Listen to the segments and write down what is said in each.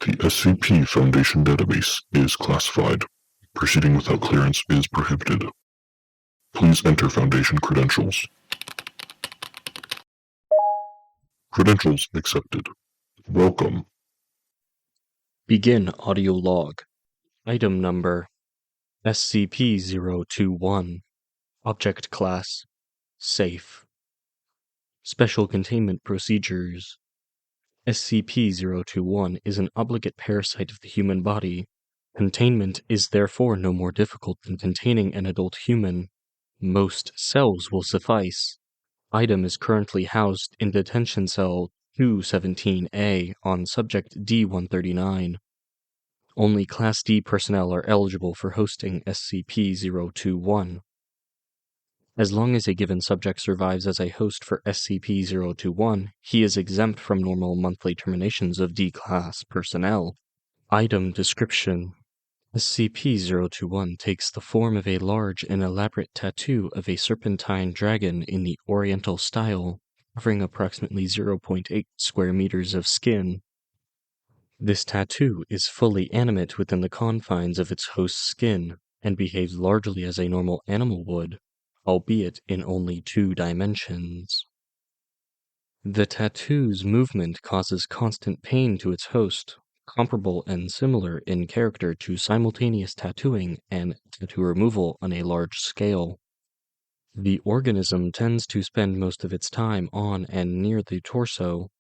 The SCP Foundation database is classified. Proceeding without clearance is prohibited. Please enter Foundation credentials. Credentials accepted. Welcome. Begin audio log. Item number SCP-021. Object class Safe. Special containment procedures. SCP-021 is an obligate parasite of the human body. Containment is therefore no more difficult than containing an adult human. Most cells will suffice. Item is currently housed in Detention Cell 217A on Subject D-139. Only Class D personnel are eligible for hosting SCP-021. As long as a given subject survives as a host for SCP-021, he is exempt from normal monthly terminations of D-Class personnel. Item description: SCP-021 takes the form of a large and elaborate tattoo of a serpentine dragon in the Oriental style, covering approximately 0.8 square meters of skin. This tattoo is fully animate within the confines of its host's skin, and behaves largely as a normal animal would, albeit in only 2 dimensions. The tattoo's movement causes constant pain to its host, comparable and similar in character to simultaneous tattooing and tattoo removal on a large scale. The organism tends to spend most of its time on and near the torso.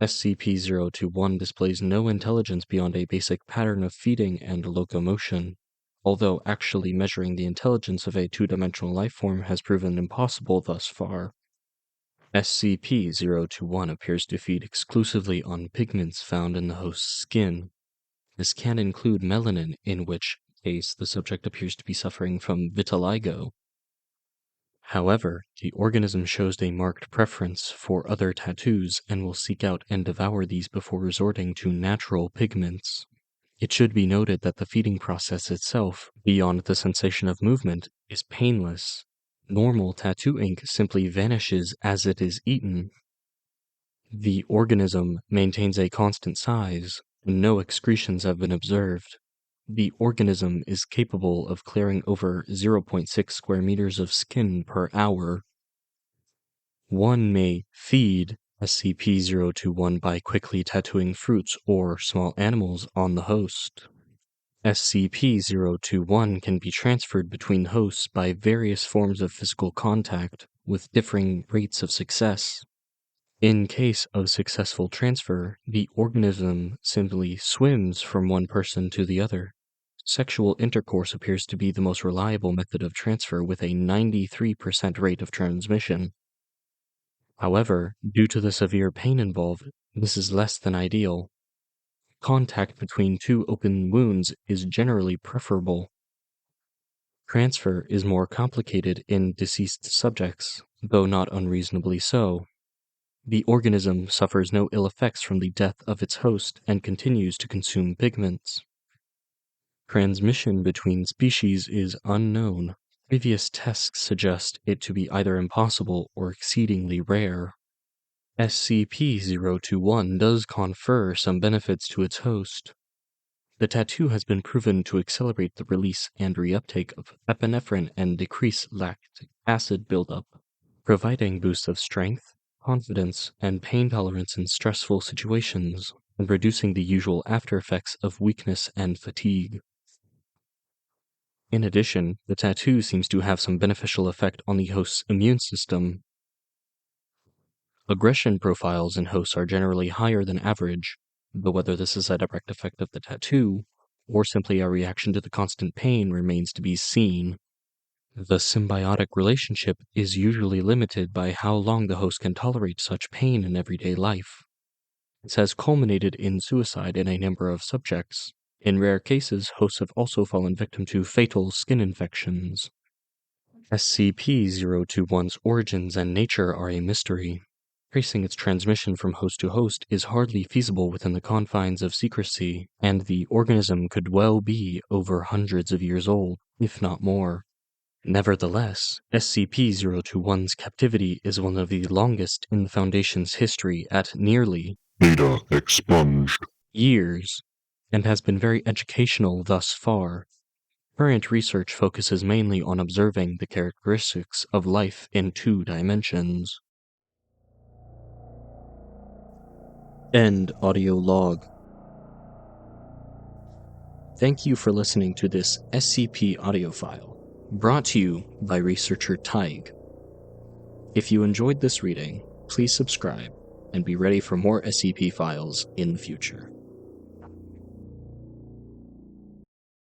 SCP-021 displays no intelligence beyond a basic pattern of feeding and locomotion, although actually measuring the intelligence of a 2-dimensional lifeform has proven impossible thus far. SCP-021 appears to feed exclusively on pigments found in the host's skin. This can include melanin, in which case the subject appears to be suffering from vitiligo. However, the organism shows a marked preference for other tattoos and will seek out and devour these before resorting to natural pigments. It should be noted that the feeding process itself, beyond the sensation of movement, is painless. Normal tattoo ink simply vanishes as it is eaten. The organism maintains a constant size, and no excretions have been observed. The organism is capable of clearing over 0.6 square meters of skin per hour. One may feed SCP-021 by quickly tattooing fruits or small animals on the host. SCP-021 can be transferred between hosts by various forms of physical contact, with differing rates of success. In case of successful transfer, the organism simply swims from one person to the other. Sexual intercourse appears to be the most reliable method of transfer, with a 93% rate of transmission. However, due to the severe pain involved, this is less than ideal. Contact between 2 open wounds is generally preferable. Transfer is more complicated in deceased subjects, though not unreasonably so. The organism suffers no ill effects from the death of its host and continues to consume pigments. Transmission between species is unknown. Previous tests suggest it to be either impossible or exceedingly rare. SCP-021 does confer some benefits to its host. The tattoo has been proven to accelerate the release and reuptake of epinephrine and decrease lactic acid buildup, providing boosts of strength, confidence, and pain tolerance in stressful situations, and reducing the usual after effects of weakness and fatigue. In addition, the tattoo seems to have some beneficial effect on the host's immune system. Aggression profiles in hosts are generally higher than average, though whether this is a direct effect of the tattoo, or simply a reaction to the constant pain, remains to be seen. The symbiotic relationship is usually limited by how long the host can tolerate such pain in everyday life. This has culminated in suicide in a number of subjects. In rare cases, hosts have also fallen victim to fatal skin infections. SCP-021's origins and nature are a mystery. Tracing its transmission from host to host is hardly feasible within the confines of secrecy, and the organism could well be over hundreds of years old, if not more. Nevertheless, SCP-021's captivity is one of the longest in the Foundation's history at nearly Data expunged. years. and has been very educational thus far. Current research focuses mainly on observing the characteristics of life in 2 dimensions. End audio log. Thank you for listening to this SCP audio file, brought to you by researcher TADHG. If you enjoyed this reading, please subscribe and be ready for more SCP files in the future.